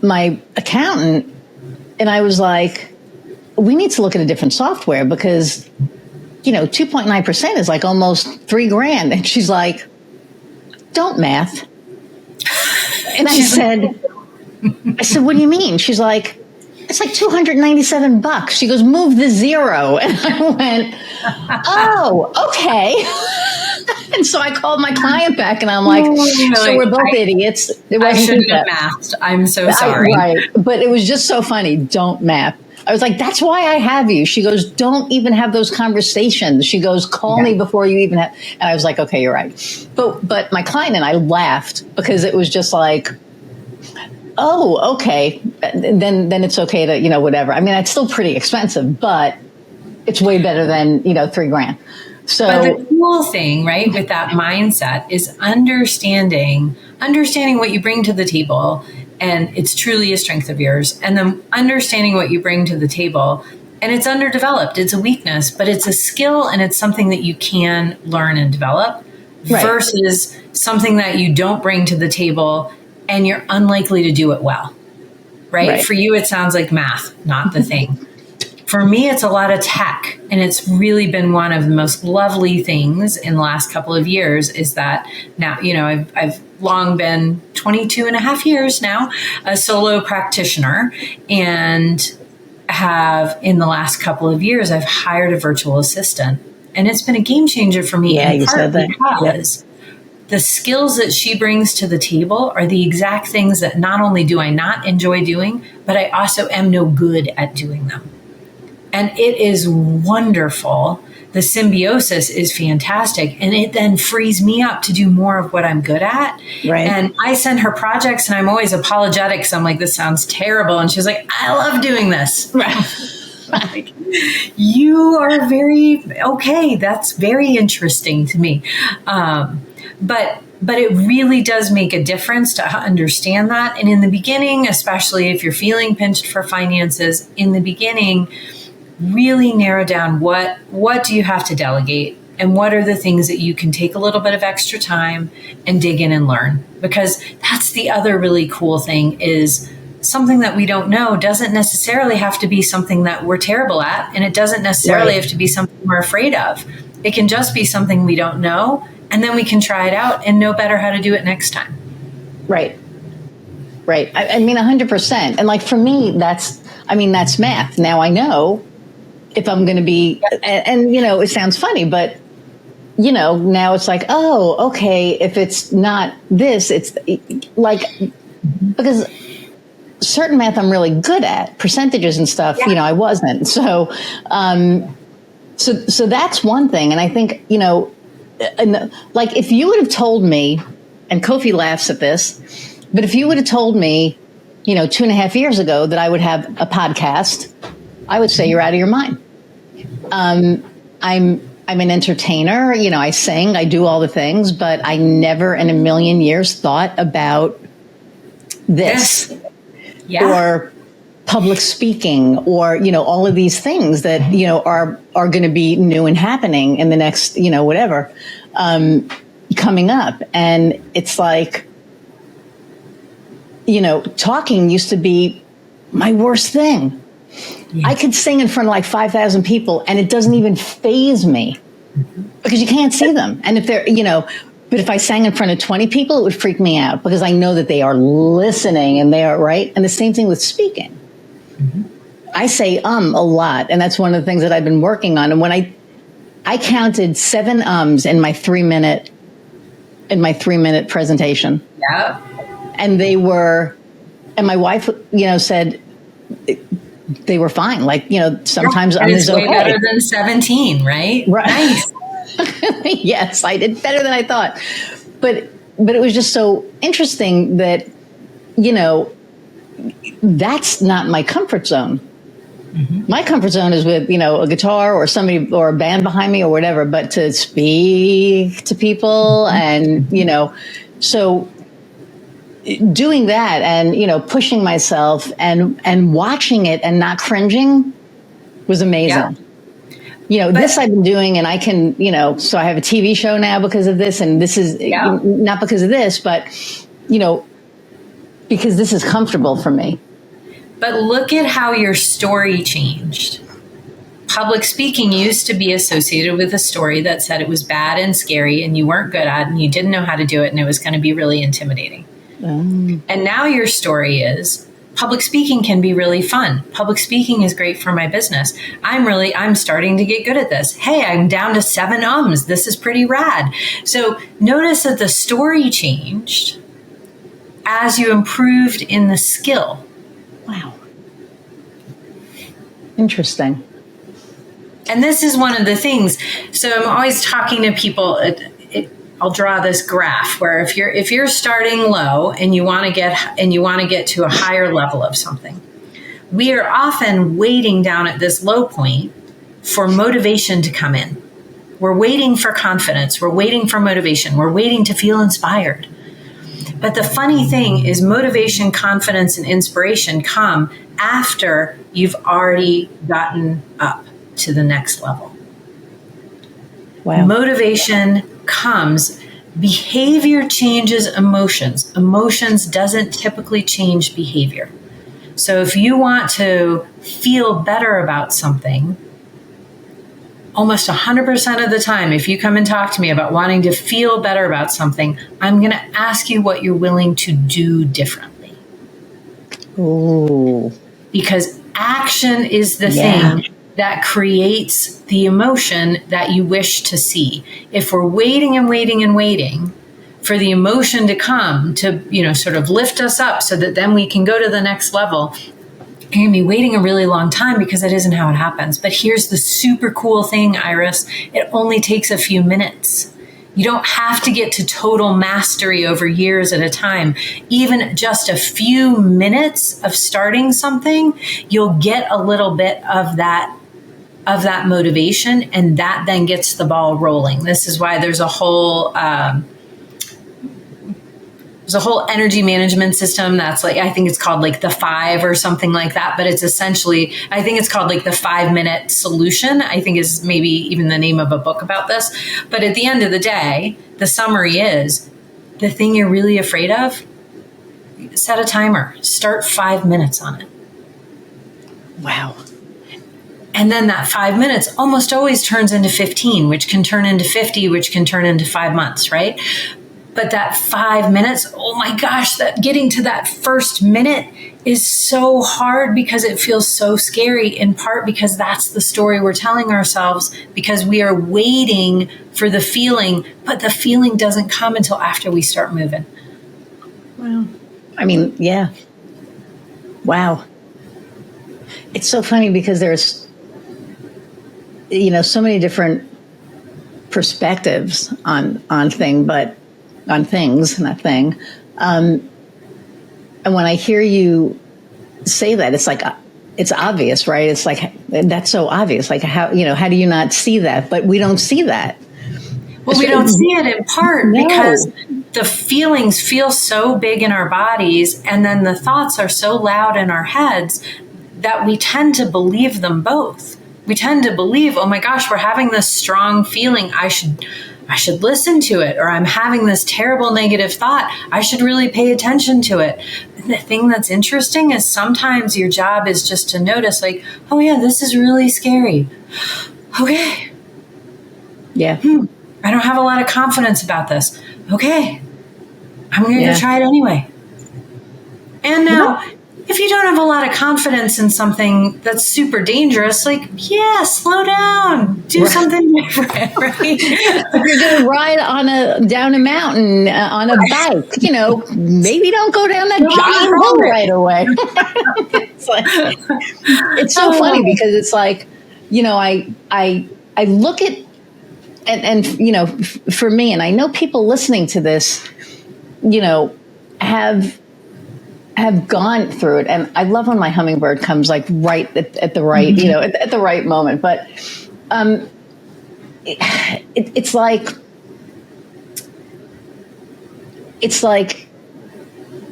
my accountant and I was like, we need to look at a different software because 2.9% is like almost $3,000. And she's like, don't math. And I said, what do you mean? She's like, it's like $297. She goes, move the zero. And I went, oh, okay. And so I called my client back and I'm like, so we're both idiots. I shouldn't have mathed. I'm so sorry. Right. But it was just so funny. Don't math. I was like, that's why I have you. She goes, don't even have those conversations. She goes, call me before you even have. And I was like, okay, you're right. But my client and I laughed because it was just like, oh, okay. Then it's okay to, whatever. I mean, it's still pretty expensive, but it's way better than, $3,000. So but the cool thing, right, with that mindset is understanding what you bring to the table. And it's truly a strength of yours. And then understanding what you bring to the table. And it's underdeveloped. It's a weakness, but it's a skill and it's something that you can learn and develop versus something that you don't bring to the table and you're unlikely to do it well. Right? For you, it sounds like math, not the thing. For me, it's a lot of tech. And it's really been one of the most lovely things in the last couple of years is that now, I've long been 22 and a half years now, a solo practitioner, and have in the last couple of years, I've hired a virtual assistant. And it's been a game changer for me in part because the skills that she brings to the table are the exact things that not only do I not enjoy doing, but I also am no good at doing them. And it is wonderful. The symbiosis is fantastic. And it then frees me up to do more of what I'm good at. Right. And I send her projects and I'm always apologetic because I'm like, this sounds terrible. And she's like, I love doing this. Like, you are very, okay, that's very interesting to me. But it really does make a difference to understand that. And in the beginning, especially if you're feeling pinched for finances, in the beginning, really narrow down what do you have to delegate and what are the things that you can take a little bit of extra time and dig in and learn. Because that's the other really cool thing is something that we don't know doesn't necessarily have to be something that we're terrible at. And it doesn't necessarily have to be something we're afraid of. It can just be something we don't know. And then we can try it out and know better how to do it next time. Right. I mean, 100%. And like for me, that's math. Now I know if I'm going to be, and it sounds funny, but now it's like, oh, okay. If it's not this, it's like, because certain math I'm really good at, percentages and stuff, I wasn't. So that's one thing. And I think, like if you would have told me, and Kofi laughs at this, but if you would have told me, 2.5 years ago that I would have a podcast, I would say you're out of your mind. I'm an entertainer, I sing, I do all the things, but I never in a million years thought about this or public speaking or, all of these things that, are going to be new and happening in the next, whatever, coming up. And it's like, talking used to be my worst thing. Yeah. I could sing in front of like 5,000 people and it doesn't even faze me because you can't see them. And if they're, but if I sang in front of 20 people, it would freak me out because I know that they are listening and they are right. And the same thing with speaking. Mm-hmm. I say a lot. And that's one of the things that I've been working on. And when I counted 7 in my 3-minute presentation. Yeah. And and my wife, said they were fine. Like, sometimes it's way better than 17, right? Right. Nice. Yes, I did better than I thought. But it was just so interesting that, that's not my comfort zone. Mm-hmm. My comfort zone is with, a guitar or somebody or a band behind me or whatever, but to speak to people and, so doing that and, pushing myself and watching it and not cringing was amazing. Yeah. This I've been doing and I can, so I have a TV show now because of this. And this is not because of this, but, because this is comfortable for me. But look at how your story changed. Public speaking used to be associated with a story that said it was bad and scary and you weren't good at it and you didn't know how to do it and it was going to be really intimidating. And now your story is public speaking can be really fun. Public speaking is great for my business. I'm starting to get good at this. Hey, I'm down to 7 This is pretty rad. So notice that the story changed as you improved in the skill. Wow. Interesting. And this is one of the things. So I'm always talking to people. I'll draw this graph where if you're starting low and you want to get to a higher level of something, we are often waiting down at this low point for motivation to come in. We're waiting for confidence. We're waiting for motivation. We're waiting to feel inspired. But the funny thing is motivation, confidence, and inspiration come after you've already gotten up to the next level. Wow. Motivation comes. Behavior changes emotions. Emotions doesn't typically change behavior. So if you want to feel better about something, almost 100% of the time, if you come and talk to me about wanting to feel better about something, I'm going to ask you what you're willing to do differently. Ooh. Because action is the thing that creates the emotion that you wish to see. If we're waiting and waiting and waiting for the emotion to come to, sort of lift us up so that then we can go to the next level, you're going to be waiting a really long time because that isn't how it happens. But here's the super cool thing, Iris. It only takes a few minutes. You don't have to get to total mastery over years at a time. Even just a few minutes of starting something, you'll get a little bit of that motivation, and that then gets the ball rolling. This is why there's a whole energy management system that's like, I think it's called like the 5 or something like that, but it's essentially, I think it's called like the 5-minute solution, I think is maybe even the name of a book about this. But at the end of the day, the summary is the thing you're really afraid of, set a timer, start 5 minutes on it. Wow. And then that 5 minutes almost always turns into 15, which can turn into 50, which can turn into 5 months, right? But that 5 minutes, oh my gosh, that getting to that first minute is so hard because it feels so scary, in part because that's the story we're telling ourselves, because we are waiting for the feeling, but the feeling doesn't come until after we start moving. Well, I mean, yeah. Wow. It's so funny because there's, so many different perspectives on things, not thing. And when I hear you say that, it's like, it's obvious, right? It's like, that's so obvious. Like how do you not see that? But we don't see that. Well, we don't see it in part because the feelings feel so big in our bodies, and then the thoughts are so loud in our heads that we tend to believe them both. We tend to believe, oh my gosh, we're having this strong feeling. I I should listen to it, or I'm having this terrible negative thought. I should really pay attention to it. And the thing that's interesting is sometimes your job is just to notice, like, oh yeah, this is really scary. Okay. Yeah. I don't have a lot of confidence about this. Okay. I'm going to try it anyway. And now, if you don't have a lot of confidence in something that's super dangerous, like, slow down, do something different, right? If you're going to ride down a mountain on a bike, maybe don't go down that giant hill right away. It's so funny because it's like, I look at, and for me, and I know people listening to this, have gone through it. And I love when my hummingbird comes like right at the right, at the right moment. But it's like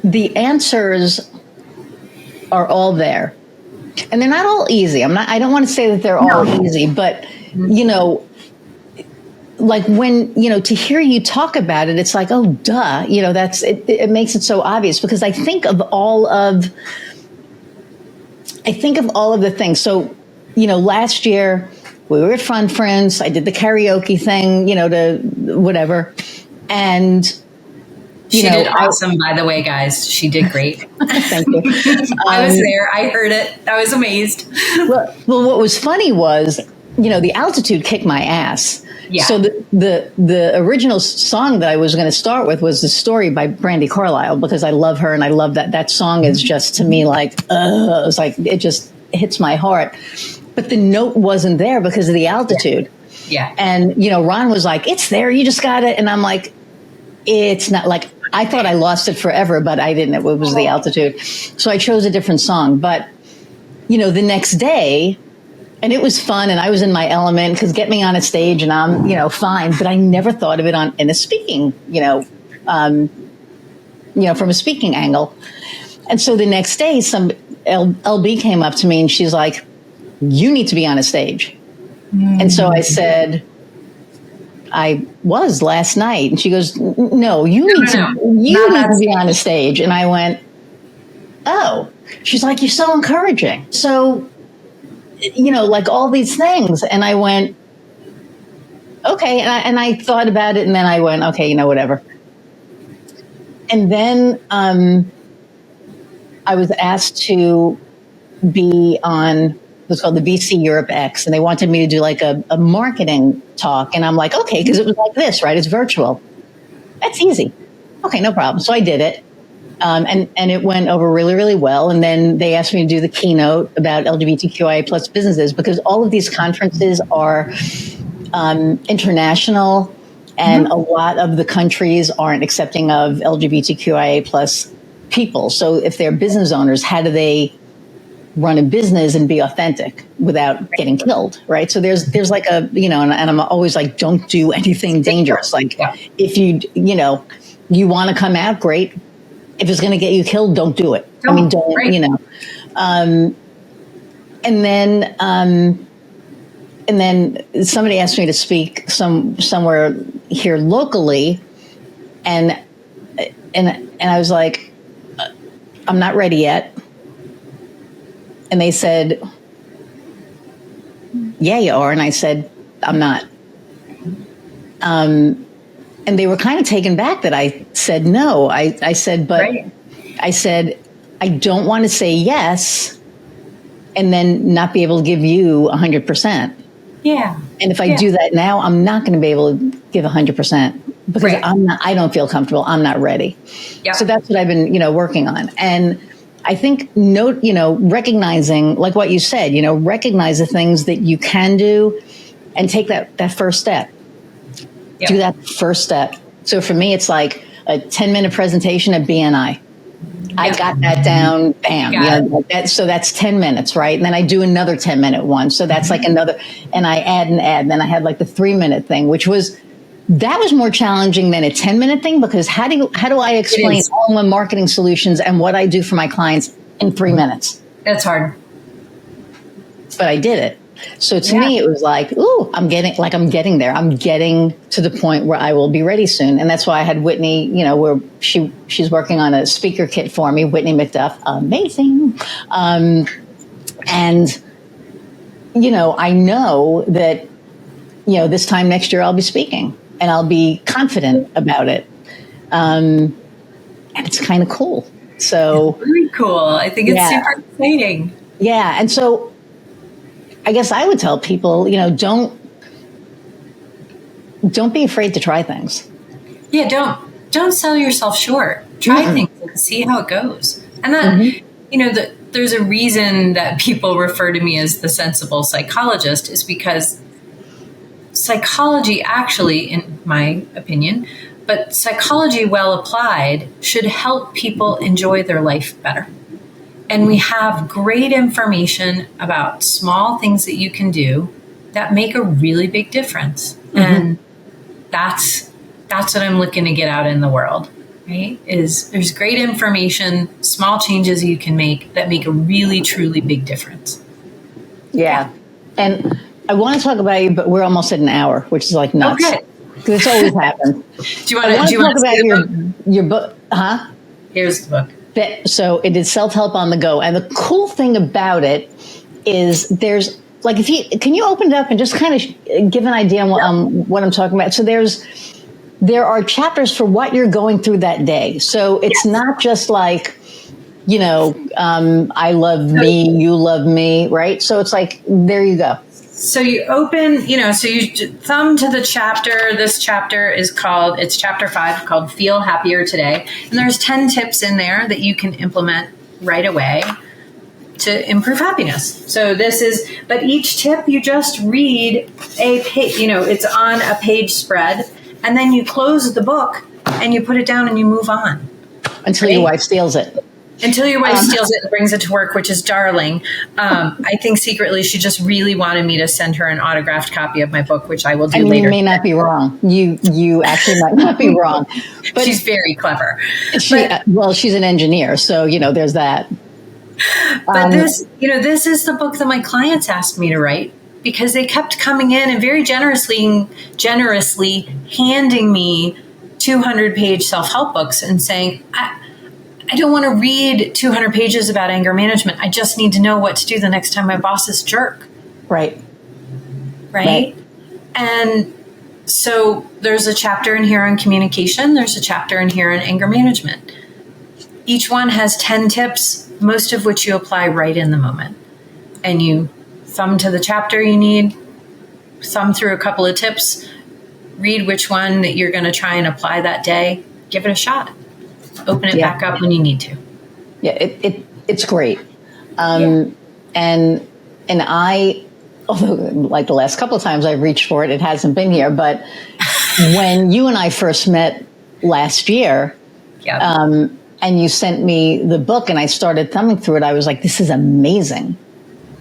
the answers are all there. And they're not all easy. I don't want to say that they're all easy, but like when, to hear you talk about it, it's like, oh, duh, that's, it makes it so obvious because I think of all of the things. So, last year we were at Fun Friends. I did the karaoke thing, to whatever. And she did awesome, by the way, guys. She did great. Thank you. I was there. I heard it. I was amazed. Well, what was funny was, the altitude kicked my ass. Yeah. So the original song that I was going to start with was The Story by Brandi Carlile because I love her and I love that song is just to me like, it's like, it just hits my heart. But the note wasn't there because of the altitude. Yeah. And, Ron was like, it's there. You just got it. And I'm like, it's not like, I thought I lost it forever, but I didn't. It was the altitude. So I chose a different song. But, the next day, and it was fun, and I was in my element because get me on a stage and I'm, fine. But I never thought of it in a speaking, from a speaking angle. And so the next day, some LB came up to me and she's like, "You need to be on a stage." And so I said, "I was last night." And she goes, "No, you need to be on a stage." And I went, "Oh." She's like, "You're so encouraging." So, like all these things. And I went, okay. And I thought about it and then I went, okay, whatever. And then I was asked to be on what's called the BC Europe X. And they wanted me to do like a marketing talk. And I'm like, okay, because it was like this, right? It's virtual. That's easy. Okay, no problem. So I did it. And it went over really, really well. And then they asked me to do the keynote about LGBTQIA plus businesses because all of these conferences are international and a lot of the countries aren't accepting of LGBTQIA plus people. So if they're business owners, how do they run a business and be authentic without getting killed, right? So there's like a, and I'm always like, don't do anything dangerous. Like if you want to come out, great. If it's going to get you killed, don't do it. Don't. And then somebody asked me to speak somewhere here locally, and I was like, I'm not ready yet. And they said, yeah, you are. And I said, I'm not. And they were kind of taken back that I said no. I said, but I said, I don't want to say yes and then not be able to give you 100%. Yeah. And if I do that now, I'm not going to be able to give 100% because I don't feel comfortable. I'm not ready. Yep. So that's what I've been, working on. And I think recognizing, like what you said, recognize the things that you can do and take that first step. Yep. Do that first step. So for me, it's like a 10-minute presentation at BNI. I got that down, bam. So that's 10 minutes, right? And then I do another 10-minute one. So that's like another, and I add and add. And then I had like the 3-minute thing, that was more challenging than a 10-minute thing because how do I explain all my marketing solutions and what I do for my clients in 3 minutes? That's hard. But I did it. So to me, it was like, ooh, I'm getting there. I'm getting to the point where I will be ready soon. And that's why I had Whitney, where she's working on a speaker kit for me, Whitney McDuff, amazing. And, I know that, this time next year I'll be speaking and I'll be confident about it. And it's kind of cool. So it's very cool. I think it's super exciting. Yeah. And so I guess I would tell people, don't be afraid to try things. Yeah. Don't sell yourself short. Try things and see how it goes. And that, there's a reason that people refer to me as the sensible psychologist is because psychology actually, in my opinion, but psychology well applied should help people enjoy their life better. And we have great information about small things that you can do that make a really big difference. And that's what I'm looking to get out in the world, right? Is there's great information, small changes you can make that make a really, truly big difference. Yeah. And I want to talk about you, but we're almost at an hour, which is like nuts. Okay. This always happens. Do you want to talk about your book? Huh? Here's the book. So it is Self-Help on the Go. And the cool thing about it is there's like, can you open it up and just kind of give an idea on what I'm talking about? So there are chapters for what you're going through that day. So it's not just like, I love me, you love me, right? So it's like, there you go. So you open, so you thumb to the chapter. This chapter it's chapter 5 called Feel Happier Today. And there's 10 tips in there that you can implement right away to improve happiness. So but each tip you just read a page, it's on a page spread, and then you close the book and you put it down and you move on. Until your wife steals it. Until your wife steals it and brings it to work, which is darling. I think secretly she just really wanted me to send her an autographed copy of my book, which I will do later. You may not be wrong. You actually might not be wrong. But she's very clever. She's an engineer, so there's that. But this is the book that my clients asked me to write because they kept coming in and very generously handing me 200-page self-help books and saying, I don't want to read 200 pages about anger management. I just need to know what to do the next time my boss is a jerk. Right. And so there's a chapter in here on communication. There's a chapter in here on anger management. Each one has 10 tips, most of which you apply right in the moment. And you thumb to the chapter you need, thumb through a couple of tips, read which one that you're going to try and apply that day, give it a shot. Open it back up when you need to. Yeah, it's great. And I, although like the last couple of times I've reached for it, it hasn't been here. But when you and I first met last year, and you sent me the book and I started thumbing through it, I was like, this is amazing.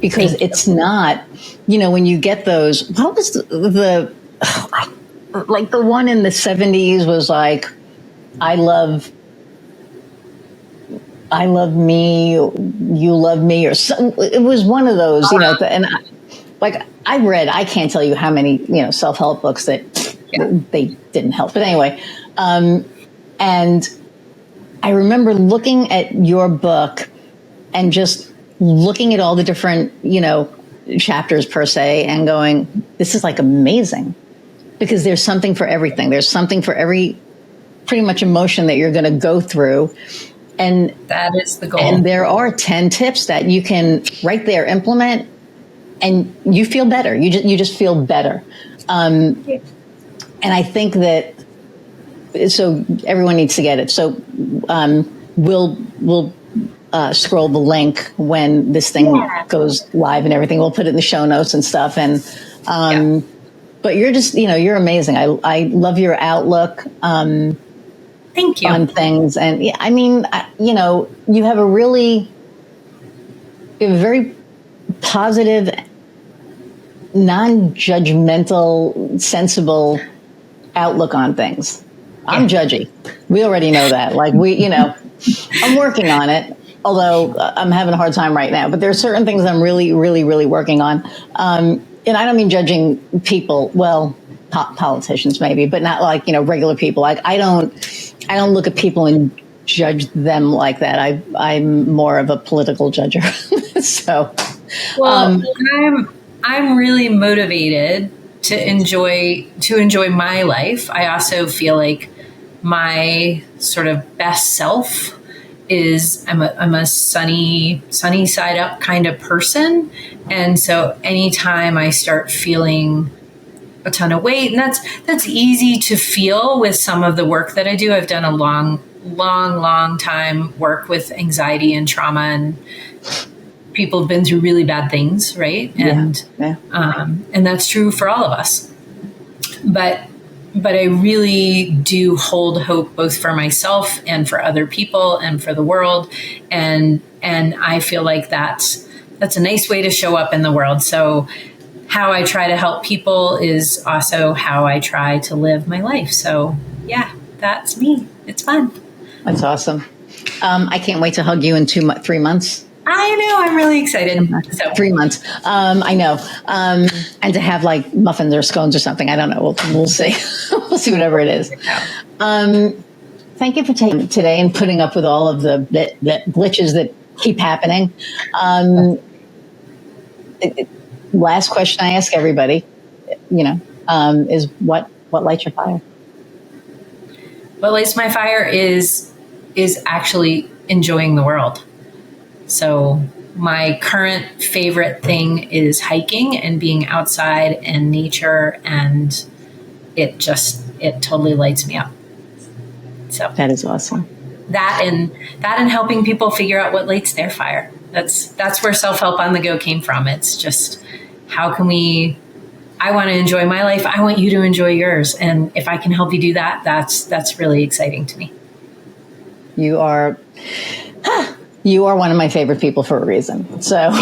Because it's not, when you get those, what was like the one in the 70s was like, I love me, you love me, or something. It was one of those, and I read, I can't tell you how many, self-help books that they didn't help. But anyway, and I remember looking at your book and just looking at all the different, chapters per se and going, this is like amazing because there's something for everything. There's something for every pretty much emotion that you're going to go through. And that is the goal. And there are 10 tips that you can right there implement and you feel better. You just feel better. And I think that, so everyone needs to get it. So we'll scroll the link when this thing goes live and everything. We'll put it in the show notes and stuff. And but you're just, you're amazing. I love your outlook. Thank you. On things. And you have a very positive, non-judgmental, sensible outlook on things. I'm judgy. We already know that. Like I'm working on it. although I'm having a hard time right now, but there are certain things I'm really, really, really working on. And I don't mean judging people, well, politicians maybe, but not like, regular people. Like I don't look at people and judge them like that. I'm more of a political judger. So, well, I'm really motivated to enjoy my life. I also feel like my sort of best self is I'm a sunny side up kind of person. And so anytime I start feeling a ton of weight, and that's easy to feel with some of the work that I do. I've done a long time work with anxiety and trauma, and people have been through really bad things, right? And and that's true for all of us. But I really do hold hope both for myself and for other people and for the world, and I feel like that's a nice way to show up in the world. So how I try to help people is also how I try to live my life. So yeah, that's me. It's fun. That's awesome. I can't wait to hug you in 3 months. I know. I'm really excited. So 3 months. I know. And to have like muffins or scones or something. I don't know. We'll see. We'll see whatever it is. Thank you for taking today and putting up with all of the glitches that keep happening. Last question I ask everybody, is what lights your fire? What lights my fire is actually enjoying the world. So my current favorite thing is hiking and being outside and nature, and it totally lights me up. So that is awesome. That and helping people figure out what lights their fire. That's where Self-Help on the Go came from. It's just, how can I want to enjoy my life. I want you to enjoy yours. And if I can help you do that, that's really exciting to me. You are one of my favorite people for a reason. So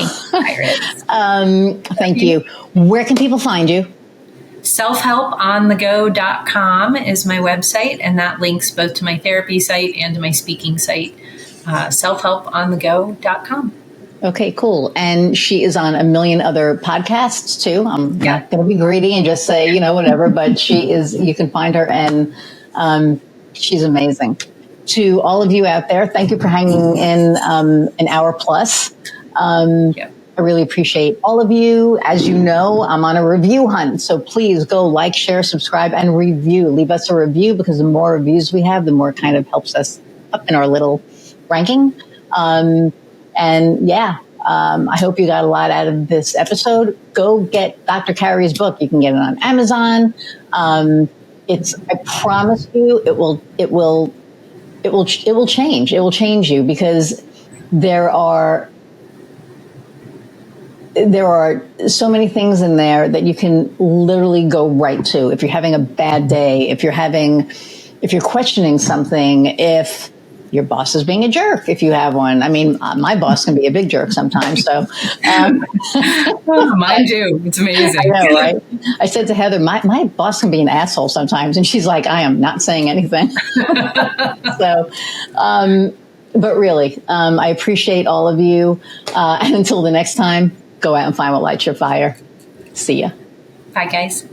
thank you. Where can people find you? Selfhelponthego.com is my website, and that links both to my therapy site and to my speaking site, selfhelponthego.com. Okay, cool. And she is on a million other podcasts too. I'm not going to be greedy and just say, whatever, but she is, you can find her, and she's amazing. To all of you out there, thank you for hanging in an hour plus. I really appreciate all of you. As you know, I'm on a review hunt. So please go like, share, subscribe, and review. Leave us a review, because the more reviews we have, the more it kind of helps us up in our little ranking. I hope you got a lot out of this episode. Go get Dr. Carey's book. You can get it on Amazon. I promise you, it will change. It will change you, because there are so many things in there that you can literally go right to. If you're having a bad day, if you're questioning something, if your boss is being a jerk, if you have one. I mean, my boss can be a big jerk sometimes. So, mine too. It's amazing. I know, right? I said to Heather, my boss can be an asshole sometimes, and she's like, I am not saying anything. So, but really, I appreciate all of you. And until the next time, go out and find what lights your fire. See ya. Bye, guys.